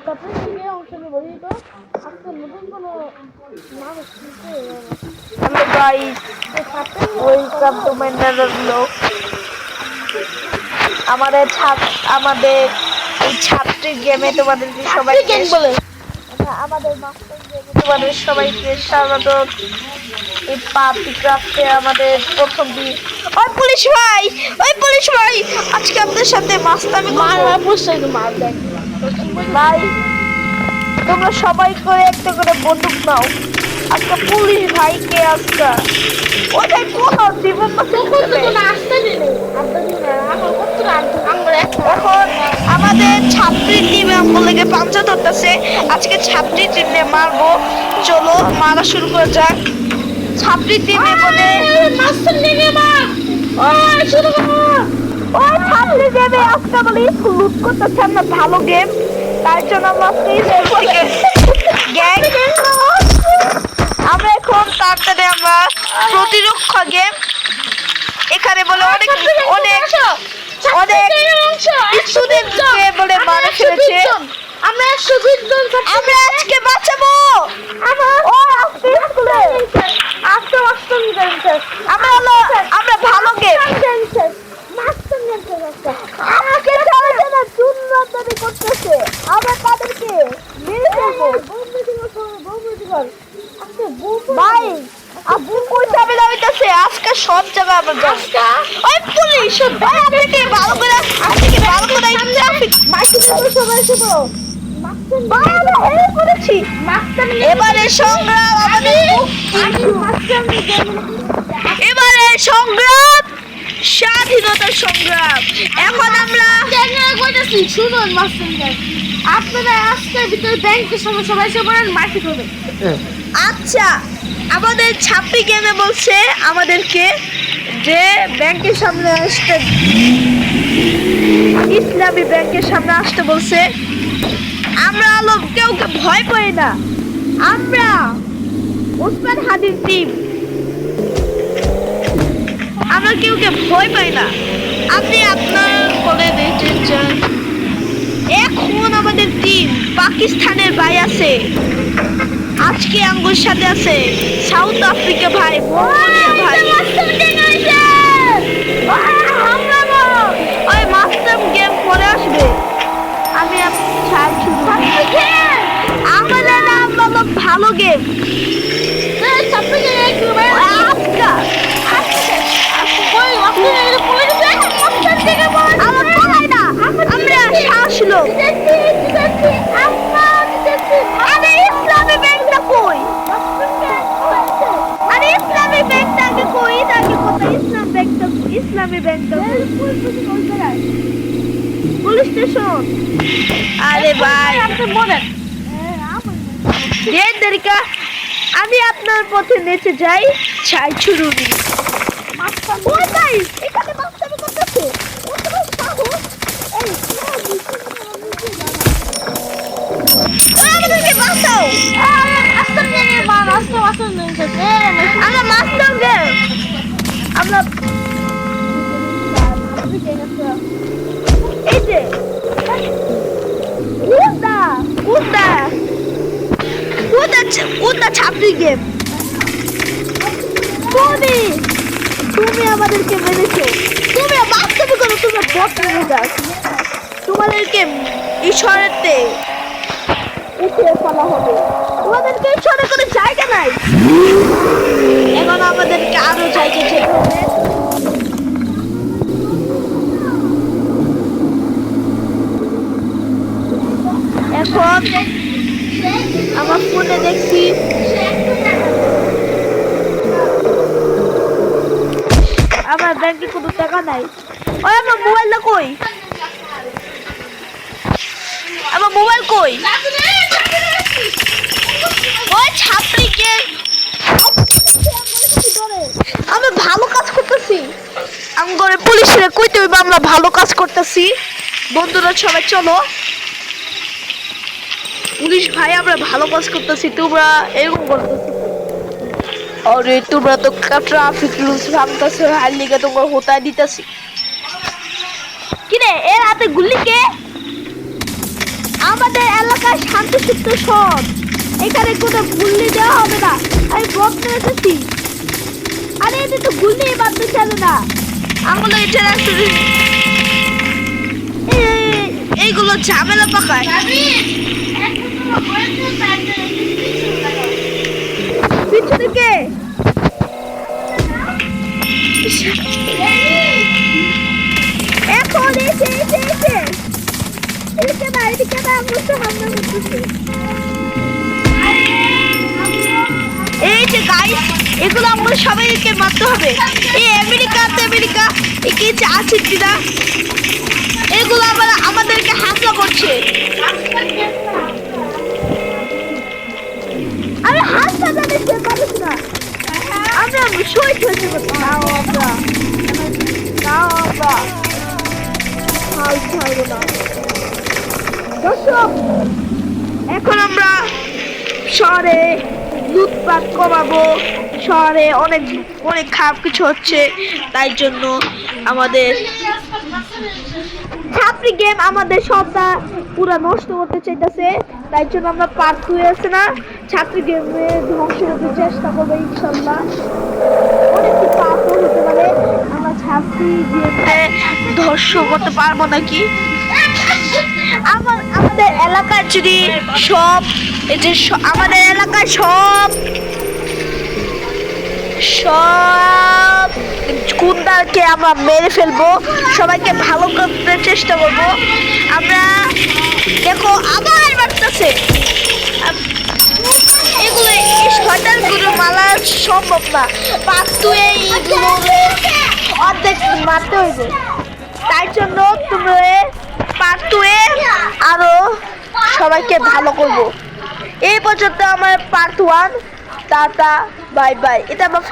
Hello guys, welcome to my another vlog. আমাদের এই ছাত্রী গেমে তোমাদেরকে সবাইকে আমাদের মাস্টার গেমে তোমাদের সবাইকে স্বাগত। এই পাবজি ক্রাফটে আমাদের প্রথম দিন। ওই পুলিশ ভাই আজকে আপনাদের সাথে মাস্টারমি ভাই, তোমরা সবাই করে একটা করে বন্দুক নাও। আজকে পুলিশ ভাইকে আজকে ওটাই কোন জীবন এখন আমাদের ছাত্রী টিমে আমগুলোকে পাঞ্চা ধরতেছে। আজকে ছাত্রী টিমে মারবো, চলো মারা শুরু করা যাক। ছাত্রী টিমে বলে ওই ছাত্রী দেবে আজকে বলে লুট করতেছে। আমরা ভালো গেম, তার জন্য আমরা আমরা এখন তাড়াতাড়ি আমরা প্রতিরক্ষা গেম। এখানে বলে অনেক স্টুডেন্টকে বলে মারা ফেলেছে। আমরা আজকে বাঁচাবো। আমরা ভালো গেম করতেছে। আমরা তাদেরকে মেরে ফেলবো। ভাই আপু কই যাবে লাগাইতেছে আজকে সব জায়গা আমরা ওই পুলিশ ভাই আপনাকে ভালো করে ট্রাফিক মাইকে দিয়ে সবাই এসো। এবারে সংগ্রাম স্বাধীনতার সংগ্রাম। এখন আমরা শুনুন আপনারা আজকের ভিতরে ব্যাংকের সঙ্গে সবাই এসে পড়েন মাইকে করবেন। আচ্ছা, আমাদের ছাত্রী গেমে বলছে আমাদেরকে যে ব্যাংকের সামনে আসতে, ইসলামী ব্যাংকের সামনে আসতে বলছে। আমরা কেউ ভয় পাই না, আমরা ওসমান হাদির টিম, আমরা কেউ ভয় পাই না। আপনি আপনার বলে দিতে চান। এখন আমাদের টিম পাকিস্তানের ভাই আছে, আজকে আঙ্গুর সাথে আছে সাউথ আফ্রিকা ভাই, ভাই ওই মাস্টার গেম পরে আসবে। আমি আমাদের নাম হলো ভালো গেম। আমরা সাহস লোক। ইসলামী ব্যাংকটা কই? আরে ইসলামী ব্যাংকটা আগে কই? তাকে কোথায় ইসলামী ব্যাংকটা পুলিশ স্টেশন। আরে ভাই আপনি বলেন দেরিকা, আমি আপনার পথে নেচে যাই ছাই ছুরুনি। এখানে মাস্টারি করতেছে। আমাদেরকে বাঁচাও। আমরা মাস্টার গেম, আমরা এই যে কুদা ছাত্রী গেম। তুমি আমাদেরকে মেরেছো, তুমি বাস্তবে করো, তুমি বট মেরে যাও। তোমাদেরকে ঈশ্বরেতে উঠিয়ে ফেলা হবে, তোমাদেরকে ঈশ্বরে কোনো জায়গা নাই। এখন আমাদেরকে আরো জায়গা যেতে হবে। এখন আমার ফোনে দেখছি আমার ব্যাংকে কোনো টাকা নাই। ওই আমার মোবাইলটা কই? আমার মোবাইল কই? ওই ছাত্রীকে আমরা ভালো কাজ করতেছি। আমি করে পুলিশে কইতে হইব আমরা ভালো কাজ করতেছি। বন্ধুরা সবাই চলো। পুলিশ ভাই আমরা ভালো কাজ করতেছি, তোমরা এরকম করতেছি। আরে তোমরা তো ট্রাফিক রুলস ভাঙতেছো, হার লিগে তোমরা হোতায় দিতেছি। কিরে এর হাতে গুলি কে? আমাদের এলাকায় শান্তশিষ্ট সব, এখানে কোনো গুল্লি দেওয়া হবে না। আমি বক মেরেছি, আরে এতে তো গুল্লি মারতে চাইলে না। আঙুল এটা রাখতে এইগুলো ঝামেলা পাকায়। পিছনে কে? এখন এসে এসে এসে এদিকে না এদিকে না আমরা হামলা করতেছি। এই যে গাইস, এগুলো আমরা সবাইকে মারতে হবে। এই আমেরিকা একে যে আছে কিনা, এগুলো আবার আমাদেরকে হামলা করছে। আরে হামলা জানিস পারিস না, আমরা শহীদ হয়েছে নাও আমরা হাল ছাড়বো না। দর্শক, এখন আমরা শহরে লুটপাট কমাবো। শহরে অনেক অনেক খারাপ কিছু হচ্ছে, তাই জন্য আমাদের ছাত্রী গেম আমাদের সবটা পুরো নষ্ট করতে চাইতেছে। তাই জন্য আমরা পার্ট 2 আছে না, ছাত্রী গেমে ধ্বংস করতে চেষ্টা করবো ইনশাল্লাহ। অনেক কিছু আপন হতে পারে, আমরা ছাত্রী গেমে ধ্বংস করতে পারবো নাকি। আমাদের এলাকার যদি সব এই যে আমাদের এলাকার সব গুন্ডাকে আমরা মেরে ফেলবো, সবাইকে ভালো করতে চেষ্টা করবো আমরা। দেখো আবার বাড়তেছে এগুলো, এই শয়তানগুলো মারা সম্ভব না। পাঁচটু এইগুলো অর্ধেক মারতে হইবে, তাই জন্য তুমি পার্ট 2 আরো সবাইকে ভালো করব। এই পর্যন্ত আমার পার্ট 1। Tata bye bye. এটা আমার